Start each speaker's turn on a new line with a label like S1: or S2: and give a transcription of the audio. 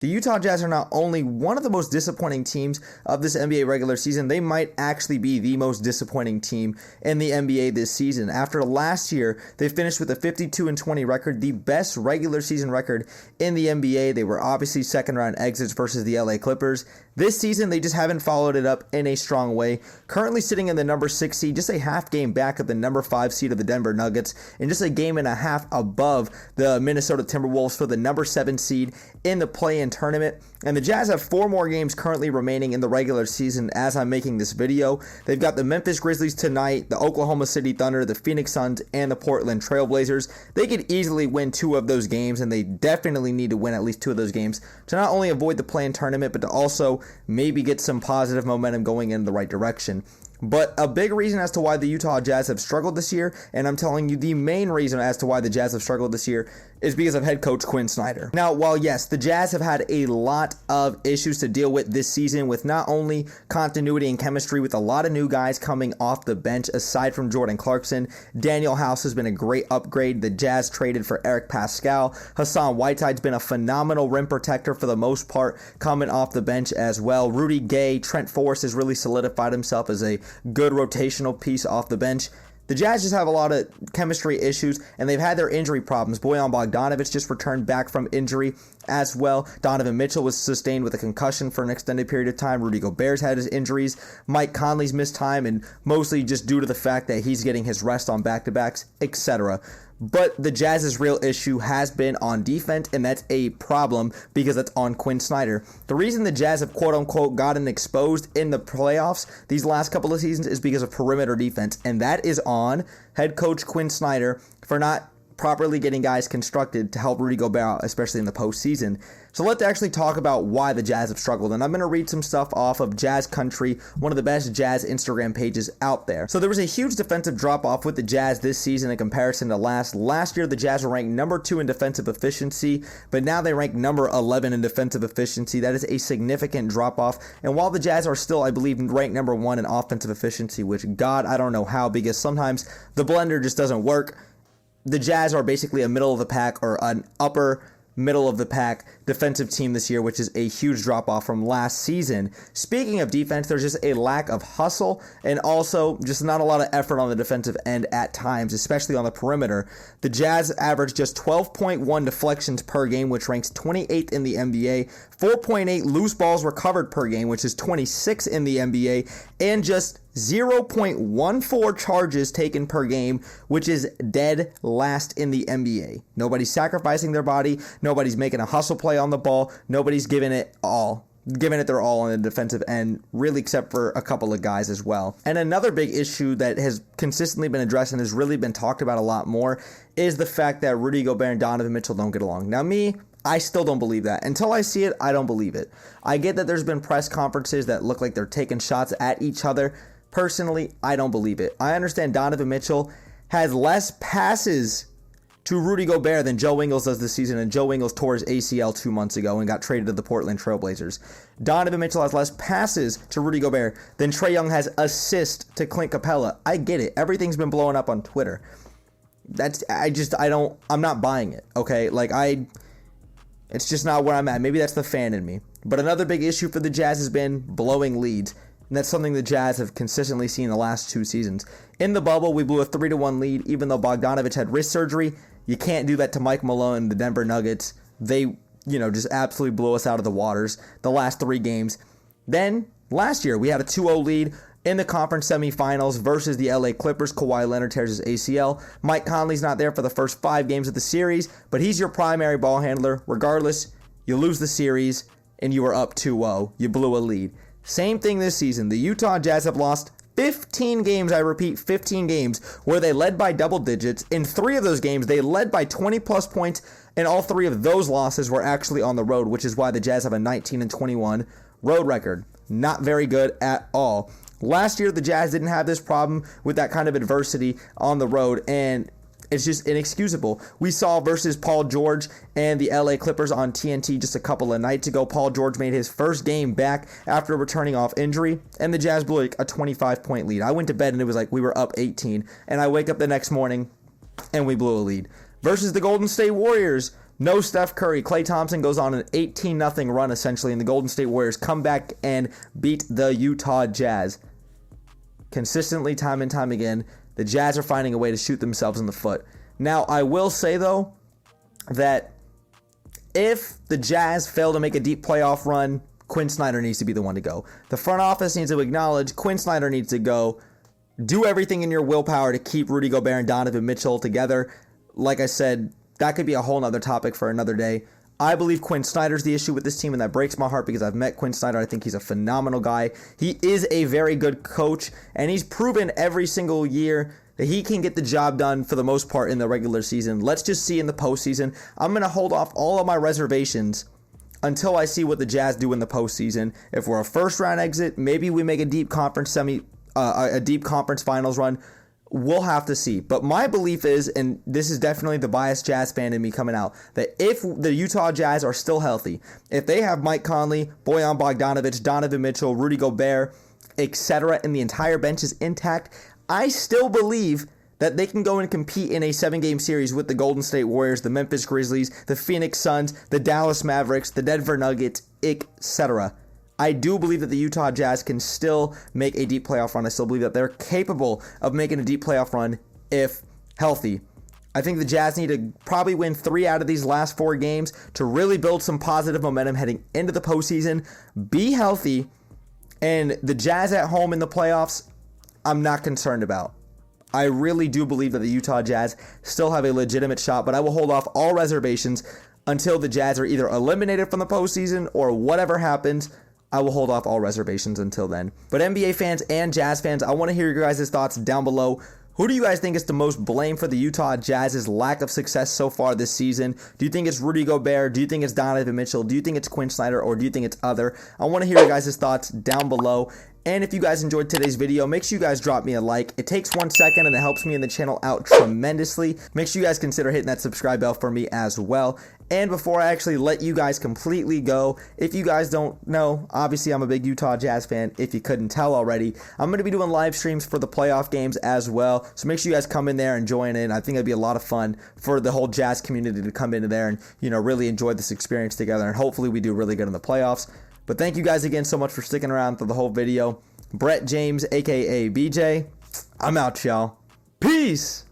S1: The Utah Jazz are not only one of the most disappointing teams of this NBA regular season, they might actually be the most disappointing team in the NBA this season. After last year, they finished with a 52-20 record, the best regular season record in the NBA. They were obviously second round exits versus the LA Clippers. This season, they just haven't followed it up in a strong way. Currently sitting in the number 6 seed, just a half game back of the number 5 seed of the Denver Nuggets, and just a game and a half above the Minnesota Timberwolves for the number 7 seed in the play-in tournament. And the Jazz have 4 more games currently remaining in the regular season as I'm making this video. They've got the Memphis Grizzlies tonight, the Oklahoma City Thunder, the Phoenix Suns, and the Portland Trail Blazers. They could easily win 2 of those games, and they definitely need to win at least 2 of those games to not only avoid the play-in tournament, but to also maybe get some positive momentum going in the right direction. But a big reason as to why the Utah Jazz have struggled this year, and I'm telling you the main reason as to why the Jazz have struggled this year, is because of head coach Quin Snyder. Now, while yes, the Jazz have had a lot of issues to deal with this season with not only continuity and chemistry with a lot of new guys coming off the bench aside from Jordan Clarkson, Daniel House has been a great upgrade. The Jazz traded for Eric Pascal. Hassan Whiteside's been a phenomenal rim protector for the most part coming off the bench as well. Rudy Gay, Trent Forrest has really solidified himself as a good rotational piece off the bench. The Jazz just have a lot of chemistry issues, and they've had their injury problems. Bojan Bogdanovic just returned back from injury as well. Donovan Mitchell was sustained with a concussion for an extended period of time. Rudy Gobert's had his injuries. Mike Conley's missed time, and mostly just due to the fact that he's getting his rest on back-to-backs, etc. But the Jazz's real issue has been on defense, and that's a problem because it's on Quin Snyder. The reason the Jazz have quote-unquote gotten exposed in the playoffs these last couple of seasons is because of perimeter defense, and that is on head coach Quin Snyder for not properly getting guys constructed to help Rudy Gobert out, especially in the postseason. So let's actually talk about why the Jazz have struggled. And I'm going to read some stuff off of Jazz Country, one of the best Jazz Instagram pages out there. So there was a huge defensive drop-off with the Jazz this season in comparison to last year. The Jazz were ranked number 2 in defensive efficiency, but now they rank number 11 in defensive efficiency. That is a significant drop-off. And while the Jazz are still, I believe, ranked number 1 in offensive efficiency, which, God, I don't know how, because sometimes the blender just doesn't work. The Jazz are basically a middle of the pack or an upper middle of the pack defensive team this year, which is a huge drop off from last season. Speaking of defense, there's just a lack of hustle and also just not a lot of effort on the defensive end at times, especially on the perimeter. The Jazz average just 12.1 deflections per game, which ranks 28th in the NBA, 4.8 loose balls recovered per game, which is 26th in the NBA, and just 0.14 charges taken per game, which is dead last in the NBA. Nobody's sacrificing their body. Nobody's making a hustle play on the ball. Nobody's giving it their all on the defensive end, really, except for a couple of guys as well. And another big issue that has consistently been addressed and has really been talked about a lot more is the fact that Rudy Gobert and Donovan Mitchell don't get along. Now, I still don't believe that. Until I see it, I don't believe it. I get that there's been press conferences that look like they're taking shots at each other. Personally, I don't believe it. I understand Donovan Mitchell has less passes to Rudy Gobert than Joe Ingles does this season, and Joe Ingles tore his ACL 2 months ago and got traded to the Portland Trail Blazers. Donovan Mitchell has less passes to Rudy Gobert than Trae Young has assists to Clint Capella. I get it. Everything's been blowing up on Twitter. I'm not buying it, okay? It's just not where I'm at. Maybe that's the fan in me. But another big issue for the Jazz has been blowing leads. And that's something the Jazz have consistently seen the last 2 seasons. In the bubble, we blew a 3-1 lead, even though Bogdanovic had wrist surgery. You can't do that to Mike Malone and the Denver Nuggets. They, just absolutely blew us out of the waters the last 3 games. Then, last year, we had a 2-0 lead in the conference semifinals versus the LA Clippers. Kawhi Leonard tears his ACL. Mike Conley's not there for the first 5 games of the series, but he's your primary ball handler. Regardless, you lose the series, and you were up 2-0. You blew a lead. Same thing this season. The Utah Jazz have lost 15 games, I repeat, 15 games, where they led by double digits. In 3 of those games, they led by 20-plus points, and all 3 of those losses were actually on the road, which is why the Jazz have a 19-21 road record. Not very good at all. Last year, the Jazz didn't have this problem with that kind of adversity on the road, and it's just inexcusable. We saw versus Paul George and the LA Clippers on TNT just a couple of nights ago. Paul George made his first game back after returning off injury, and the Jazz blew a 25-point lead. I went to bed and it was like we were up 18, and I wake up the next morning and we blew a lead. Versus the Golden State Warriors, No Steph Curry. Klay Thompson goes on an 18-0 run, essentially, and the Golden State Warriors come back and beat the Utah Jazz. Consistently, time and time again, the Jazz are finding a way to shoot themselves in the foot. Now, I will say, though, that if the Jazz fail to make a deep playoff run, Quin Snyder needs to be the one to go. The front office needs to acknowledge Quin Snyder needs to go. Do everything in your willpower to keep Rudy Gobert and Donovan Mitchell together. Like I said, that could be a whole nother topic for another day. I believe Quin Snyder's the issue with this team, and that breaks my heart because I've met Quin Snyder. I think he's a phenomenal guy. He is a very good coach, and he's proven every single year that he can get the job done for the most part in the regular season. Let's just see in the postseason. I'm going to hold off all of my reservations until I see what the Jazz do in the postseason. If we're a first-round exit, maybe we make a deep conference finals run. We'll have to see. But my belief is, and this is definitely the biased Jazz fan in me coming out, that if the Utah Jazz are still healthy, if they have Mike Conley, Bojan Bogdanovic, Donovan Mitchell, Rudy Gobert, etc., and the entire bench is intact, I still believe that they can go and compete in a 7-game series with the Golden State Warriors, the Memphis Grizzlies, the Phoenix Suns, the Dallas Mavericks, the Denver Nuggets, etc. I do believe that the Utah Jazz can still make a deep playoff run. I still believe that they're capable of making a deep playoff run if healthy. I think the Jazz need to probably win 3 out of these last 4 games to really build some positive momentum heading into the postseason. Be healthy, and the Jazz at home in the playoffs, I'm not concerned about. I really do believe that the Utah Jazz still have a legitimate shot, but I will hold off all reservations until the Jazz are either eliminated from the postseason or whatever happens. I will hold off all reservations until then. But NBA fans and Jazz fans, I want to hear your guys' thoughts down below. Who do you guys think is the most blame for the Utah Jazz's lack of success so far this season? Do you think it's Rudy Gobert? Do you think it's Donovan Mitchell? Do you think it's Quin Snyder? Or do you think it's other? I want to hear your guys' thoughts down below. And if you guys enjoyed today's video, make sure you guys drop me a like. It takes 1 second and it helps me and the channel out tremendously. Make sure you guys consider hitting that subscribe bell for me as well. And before I actually let you guys completely go, if you guys don't know, obviously I'm a big Utah Jazz fan, if you couldn't tell already. I'm going to be doing live streams for the playoff games as well, so make sure you guys come in there and join in. I think it'd be a lot of fun for the whole Jazz community to come into there and, really enjoy this experience together, and hopefully we do really good in the playoffs. But thank you guys again so much for sticking around for the whole video. Brett James, aka BJ, I'm out, y'all. Peace!